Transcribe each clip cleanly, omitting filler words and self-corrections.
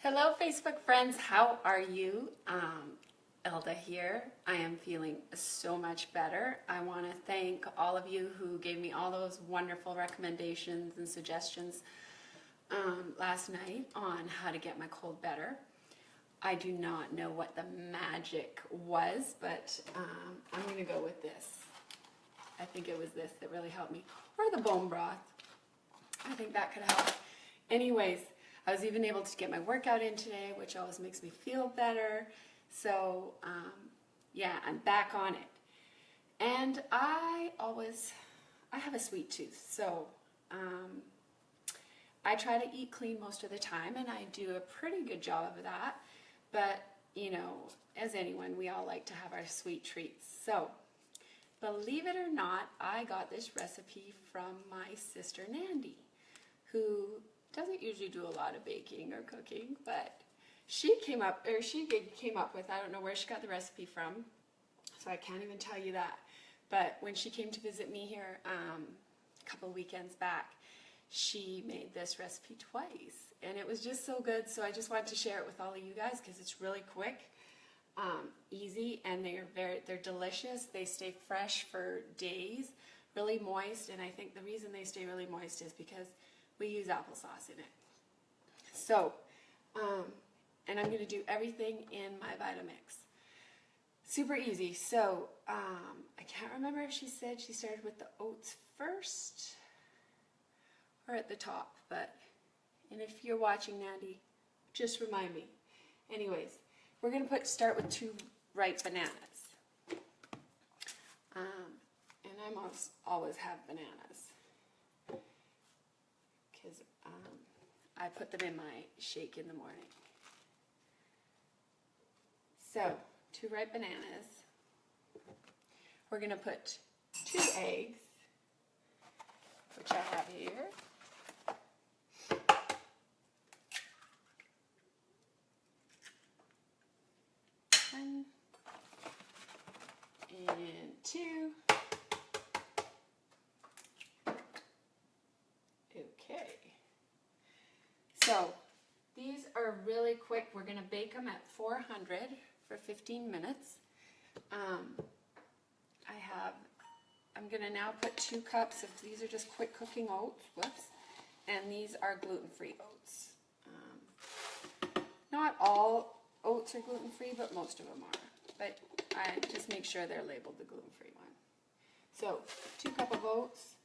Hello Facebook friends, how are you? Elda here. I am feeling so much better. I want to thank all of you who gave me all those wonderful recommendations and suggestions last night on how to get my cold better. I do not know what the magic was, but I'm going to go with this. I think it was this that really helped me. Or the bone broth. I think that could help. Anyways, I was even able to get my workout in today, which always makes me feel better. So, yeah, I'm back on it. And I have a sweet tooth. So, I try to eat clean most of the time, and I do a pretty good job of that. But, you know, as anyone, we all like to have our sweet treats. So, believe it or not, I got this recipe from my sister Nandy, who doesn't usually do a lot of baking or cooking, but she came up with, I don't know where she got the recipe from, so I can't even tell you that. But when she came to visit me here a couple weekends back, she made this recipe twice, and it was just so good. So I just wanted to share it with all of you guys because it's really quick, easy, and they're delicious. They stay fresh for days, really moist, and I think the reason they stay really moist is because we use applesauce in it. So, and I'm going to do everything in my Vitamix. Super easy. So, I can't remember if she said she started with the oats first or at the top, and if you're watching, Nandy, just remind me. Anyways, we're going to start with 2 ripe bananas. And I always have bananas, because I put them in my shake in the morning. So, 2 ripe bananas. We're going to put 2 eggs, which I have here. One and 2. Okay. So, these are really quick. We're going to bake them at 400 for 15 minutes. I'm going to now put 2 cups of, these are just quick cooking oats, and these are gluten-free oats. Not all oats are gluten-free, but most of them are. But I just make sure they're labeled the gluten-free one. So, 2 cups of oats.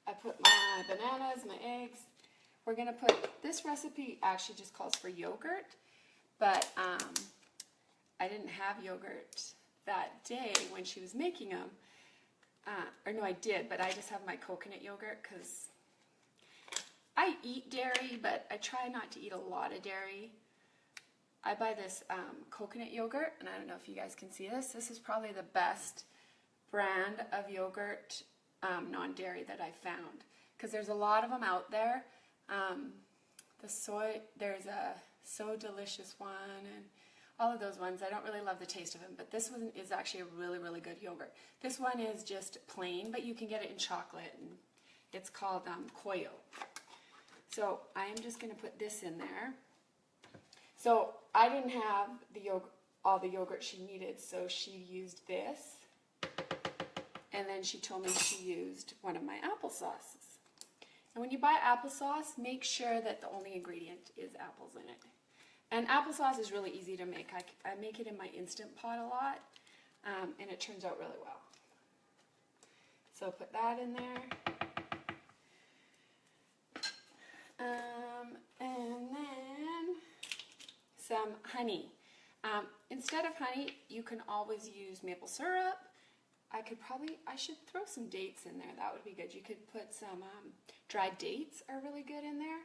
I put my bananas, my eggs. We're going to put, this recipe actually just calls for yogurt, but I didn't have yogurt that day when she was making them. Or no, I did, but I just have my coconut yogurt because I eat dairy, but I try not to eat a lot of dairy. I buy this coconut yogurt, and I don't know if you guys can see this. This is probably the best brand of yogurt, non-dairy, that I found, because there's a lot of them out there. There's a So Delicious one, and all of those ones. I don't really love the taste of them, but this one is actually a really, really good yogurt. This one is just plain, but you can get it in chocolate, and it's called Koyo. So I am just going to put this in there. So I didn't have all the yogurt she needed, so she used this, and then she told me she used one of my applesauces. And when you buy applesauce, make sure that the only ingredient is apples in it. And applesauce is really easy to make. I make it in my Instant Pot a lot, and it turns out really well. So put that in there. And then some honey. Instead of honey, you can always use maple syrup. I should throw some dates in there. That would be good. You could put some dried dates are really good in there.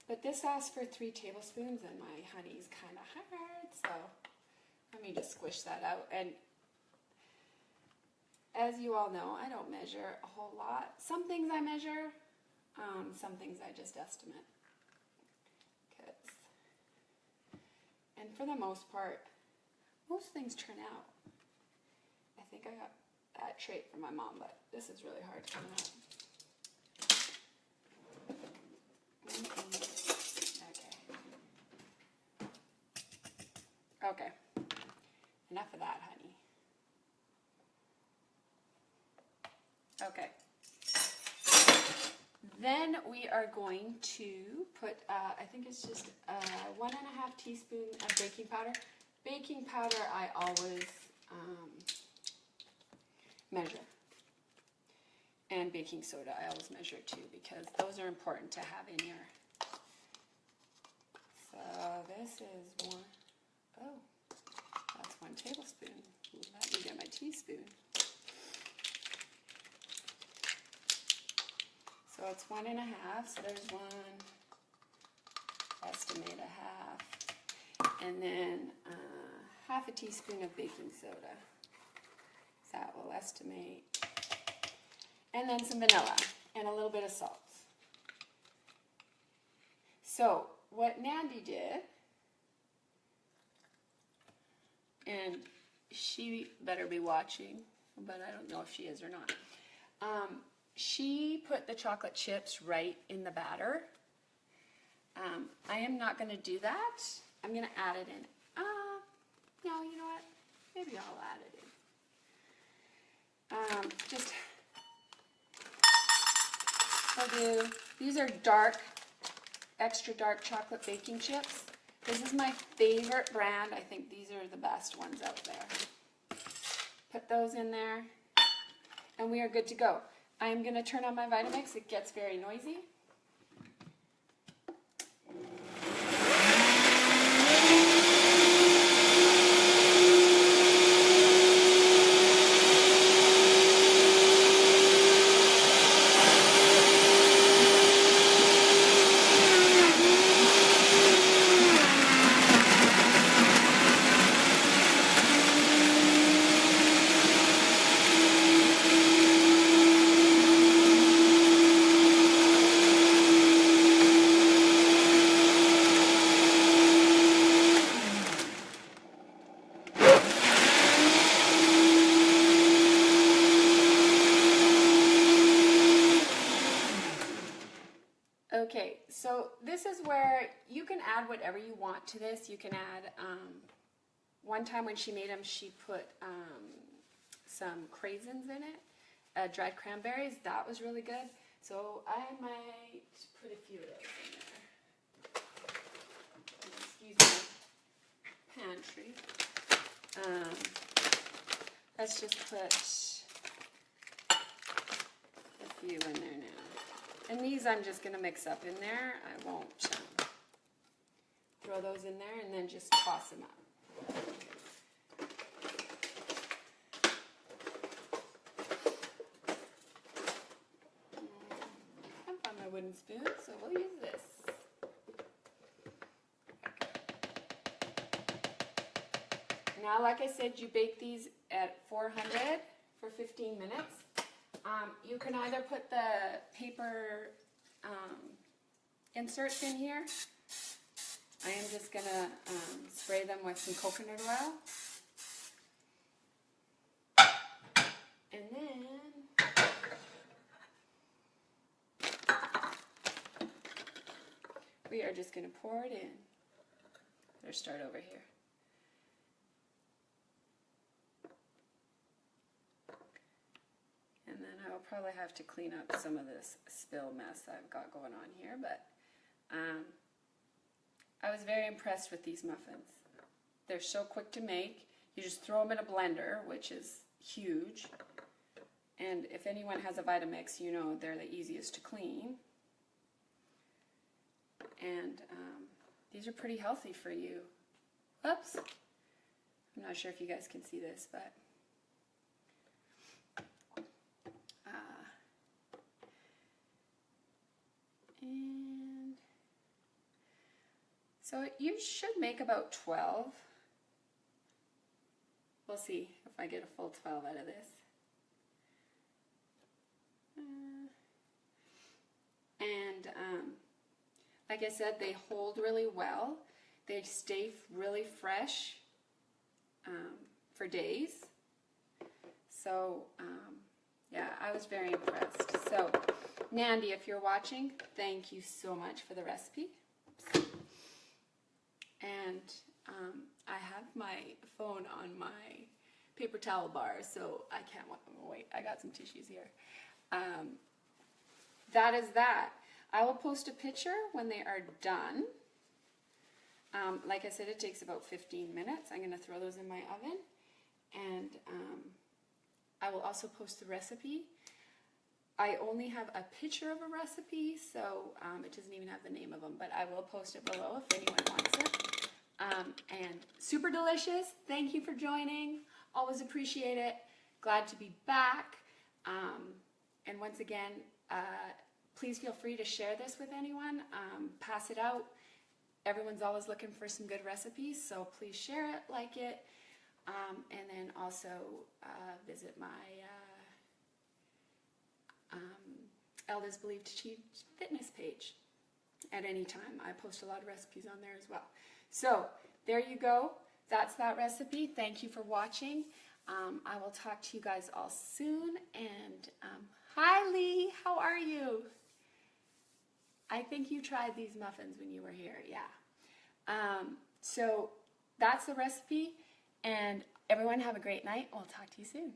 But this asks for 3 tablespoons, and my honey's kind of hard, so let me just squish that out. And as you all know, I don't measure a whole lot. Some things I measure, some things I just estimate. And for the most part, most things turn out. I think I got that trait from my mom, but this is really hard to turn out. Okay. Okay, enough of that, honey. Okay. Then we are going to put, I think it's just 1.5 teaspoons of baking powder. Baking powder I always measure. And baking soda I always measure too, because those are important to have in your. So this is one, oh, that's 1 tablespoon. Let me get my teaspoon. So it's 1.5, so there's 1, estimate a half, and then 1/2 teaspoon of baking soda. So that will estimate, and then some vanilla, and a little bit of salt. So what Nandy did, and she better be watching, but I don't know if she is or not. She put the chocolate chips right in the batter. I am not going to do that. I'm going to add it in. No, you know what? Maybe I'll add it in. These are dark, extra dark chocolate baking chips. This is my favorite brand. I think these are the best ones out there. Put those in there, and we are good to go. I am going to turn on my Vitamix. It gets very noisy. Okay, so this is where you can add whatever you want to this. You can add, one time when she made them, she put some craisins in it, dried cranberries. That was really good. So I might put a few of those in there. Excuse my pantry. Let's just put a few in there now. And these I'm just going to mix up in there. I won't throw those in there, and then just toss them up. I found my wooden spoon, so we'll use this. Now, like I said, you bake these at 400 for 15 minutes. You can either put the paper inserts in here. I am just going to spray them with some coconut oil. And then we are just going to pour it in. Better start over here. And then I will probably have to clean up some of this spill mess I've got going on here, but I was very impressed with these muffins. They're so quick to make. You just throw them in a blender, which is huge. And if anyone has a Vitamix, you know they're the easiest to clean. And these are pretty healthy for you. Oops. I'm not sure if you guys can see this, but and so you should make about 12. We'll see if I get a full 12 out of this. Like I said, they hold really well. They stay really fresh for days. So, yeah, I was very impressed. So, Nandy, if you're watching, thank you so much for the recipe. And I have my phone on my paper towel bar, so I can't wait. I got some tissues here. That is that. I will post a picture when they are done. Like I said, it takes about 15 minutes. I'm going to throw those in my oven, and I will also post the recipe. I only have a picture of a recipe, so it doesn't even have the name of them, but I will post it below if anyone wants it. And super delicious. Thank you for joining. Always appreciate it. Glad to be back. And once again, please feel free to share this with anyone. Pass it out. Everyone's always looking for some good recipes, so please share it, like it, and then also visit my Elders Believe to Achieve fitness page at any time. I post a lot of recipes on there as well. So there you go. That's that recipe. Thank you for watching. I will talk to you guys all soon. And hi, Lee. How are you? I think you tried these muffins when you were here. Yeah. So that's the recipe. And everyone have a great night. We'll talk to you soon.